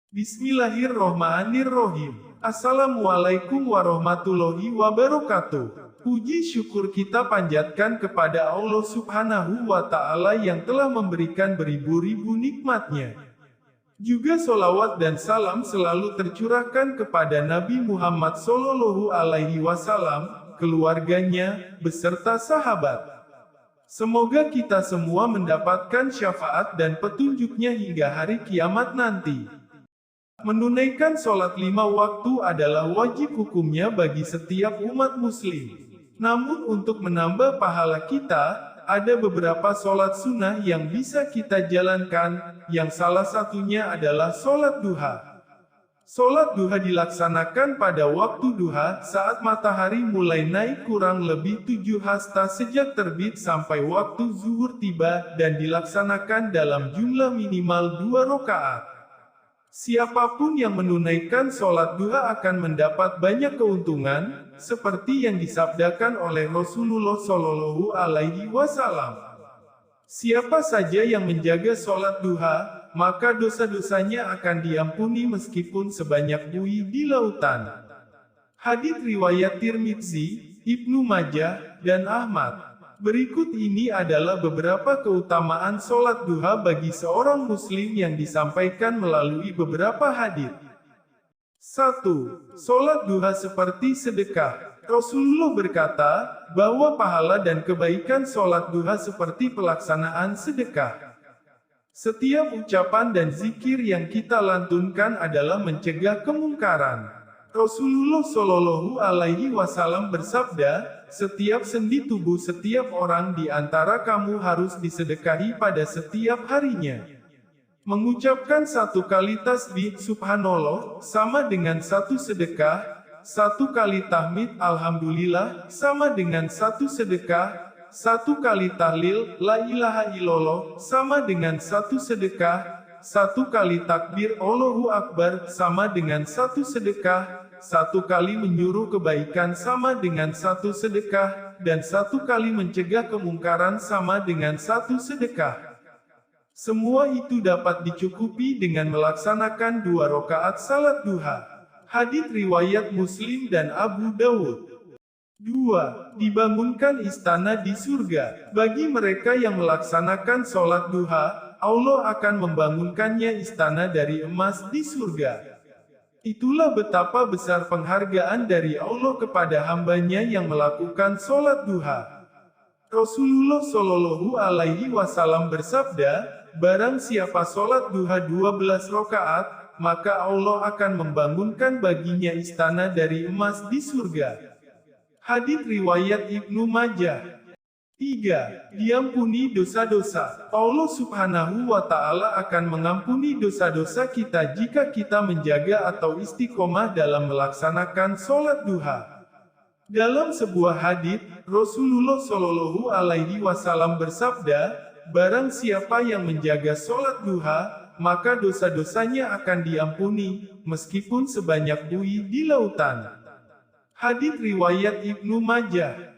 Bismillahirrohmanirrohim. Assalamualaikum warahmatullahi wabarakatuh. Puji syukur kita panjatkan kepada Allah Subhanahu wa Ta'ala yang telah memberikan beribu-ribu nikmatnya. Juga solawat dan salam selalu tercurahkan kepada Nabi Muhammad Sallallahu Alaihi Wasallam, keluarganya, beserta sahabat. Semoga kita semua mendapatkan syafaat dan petunjuknya hingga hari kiamat nanti. Menunaikan sholat 5 waktu adalah wajib hukumnya bagi setiap umat muslim. Namun untuk menambah pahala kita, ada beberapa sholat sunnah yang bisa kita jalankan, yang salah satunya adalah sholat duha. Sholat duha dilaksanakan pada waktu duha, saat matahari mulai naik kurang lebih 7 hasta sejak terbit sampai waktu zuhur tiba, dan dilaksanakan dalam jumlah minimal 2 rakaat. Siapapun yang menunaikan sholat duha akan mendapat banyak keuntungan, seperti yang disabdakan oleh Rasulullah Shallallahu Alaihi Wasallam. Siapa saja yang menjaga sholat duha, maka dosa-dosanya akan diampuni meskipun sebanyak buih di lautan. Hadits riwayat Tirmidzi, Ibnu Majah, dan Ahmad. Berikut ini adalah beberapa keutamaan sholat duha bagi seorang muslim yang disampaikan melalui beberapa hadits. 1. Sholat duha seperti sedekah. Rasulullah berkata, bahwa pahala dan kebaikan sholat duha seperti pelaksanaan sedekah. Setiap ucapan dan zikir yang kita lantunkan adalah mencegah kemungkaran. Rasulullah Shallallahu Alaihi Wasallam bersabda, setiap sendi tubuh setiap orang di antara kamu harus disedekahi pada setiap harinya. Mengucapkan 1 kali tasbih subhanallah sama dengan 1 sedekah. 1 kali tahmid alhamdulillah sama dengan 1 sedekah. 1 kali tahlil la ilaha illallah sama dengan 1 sedekah. 1 kali takbir Allahu Akbar sama dengan 1 sedekah. 1 kali menyuruh kebaikan sama dengan 1 sedekah, dan 1 kali mencegah kemungkaran sama dengan 1 sedekah. Semua itu dapat dicukupi dengan melaksanakan 2 rakaat salat duha. Hadits riwayat Muslim dan Abu Dawud. 2. Dibangunkan istana di surga. Bagi mereka yang melaksanakan sholat duha, Allah akan membangunkannya istana dari emas di surga. Itulah betapa besar penghargaan dari Allah kepada hambanya yang melakukan sholat duha. Rasulullah Shallallahu Alaihi Wasallam bersabda, barang siapa sholat duha 12 rakaat, maka Allah akan membangunkan baginya istana dari emas di surga. Hadits riwayat Ibnu Majah. 3. Diampuni dosa-dosa. Allah Subhanahu wa Ta'ala akan mengampuni dosa-dosa kita jika kita menjaga atau istiqomah dalam melaksanakan sholat duha. Dalam sebuah hadits, Rasulullah Shallallahu Alaihi Wasallam bersabda, barang siapa yang menjaga sholat duha, maka dosa-dosanya akan diampuni, meskipun sebanyak buih di lautan. Hadits riwayat Ibnu Majah.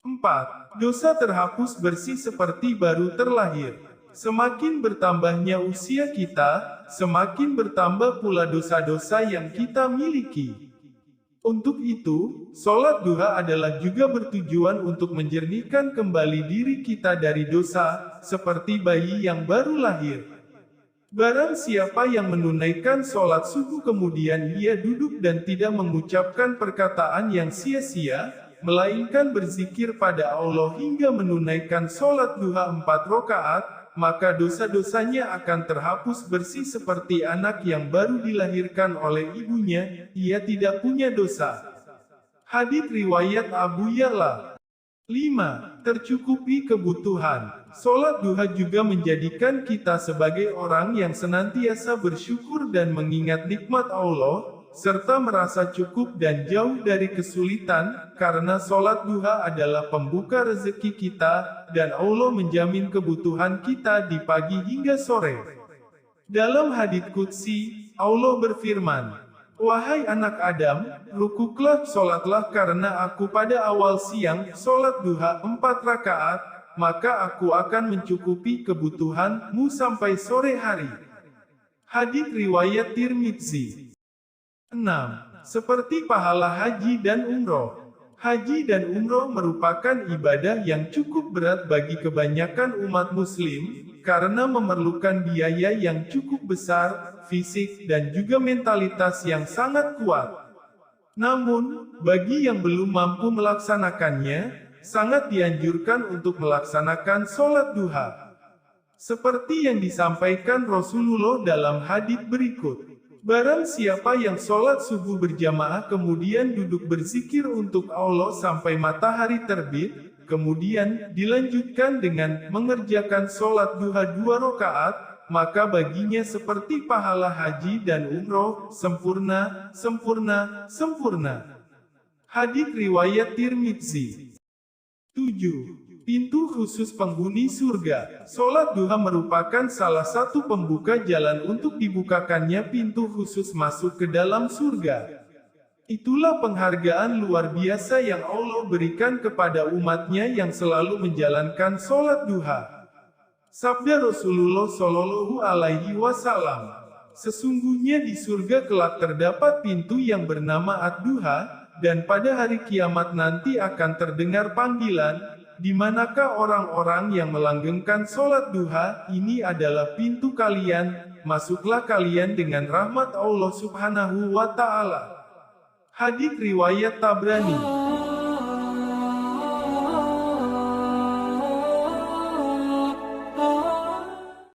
4. Dosa terhapus bersih seperti baru terlahir. Semakin bertambahnya usia kita, semakin bertambah pula dosa-dosa yang kita miliki. Untuk itu, sholat duha adalah juga bertujuan untuk menjernihkan kembali diri kita dari dosa, seperti bayi yang baru lahir. Barang siapa yang menunaikan sholat subuh kemudian ia duduk dan tidak mengucapkan perkataan yang sia-sia, melainkan berzikir pada Allah hingga menunaikan sholat duha 4 rakaat, maka dosa-dosanya akan terhapus bersih seperti anak yang baru dilahirkan oleh ibunya, ia tidak punya dosa. Hadits riwayat Abu Ya'la. 5. Tercukupi kebutuhan. Sholat duha juga menjadikan kita sebagai orang yang senantiasa bersyukur dan mengingat nikmat Allah, serta merasa cukup dan jauh dari kesulitan, karena sholat duha adalah pembuka rezeki kita, dan Allah menjamin kebutuhan kita di pagi hingga sore. Dalam hadits qudsi, Allah berfirman, wahai anak Adam, rukuklah sholatlah karena aku pada awal siang, sholat duha 4 rakaat, maka aku akan mencukupi kebutuhanmu sampai sore hari. Hadits riwayat Tirmidzi. 6. Seperti pahala haji dan umroh. Haji dan umroh merupakan ibadah yang cukup berat bagi kebanyakan umat muslim, karena memerlukan biaya yang cukup besar, fisik dan juga mentalitas yang sangat kuat. Namun, bagi yang belum mampu melaksanakannya, sangat dianjurkan untuk melaksanakan sholat duha. Seperti yang disampaikan Rasulullah dalam hadits berikut. Barang siapa yang sholat subuh berjamaah kemudian duduk berzikir untuk Allah sampai matahari terbit, kemudian dilanjutkan dengan mengerjakan sholat duha 2 rakaat, maka baginya seperti pahala haji dan umroh, sempurna, sempurna, sempurna. Hadits riwayat Tirmidzi. 7. Pintu khusus penghuni surga. Sholat duha merupakan salah satu pembuka jalan untuk dibukakannya pintu khusus masuk ke dalam surga. Itulah penghargaan luar biasa yang Allah berikan kepada umatnya yang selalu menjalankan sholat duha. Sabda Rasulullah Shallallahu Alaihi Wasallam, sesungguhnya di surga kelak terdapat pintu yang bernama Ad-Duha, dan pada hari kiamat nanti akan terdengar panggilan, di manakah orang-orang yang melanggengkan sholat duha, ini adalah pintu kalian, masuklah kalian dengan rahmat Allah Subhanahu wa Ta'ala. Hadits riwayat Tabrani.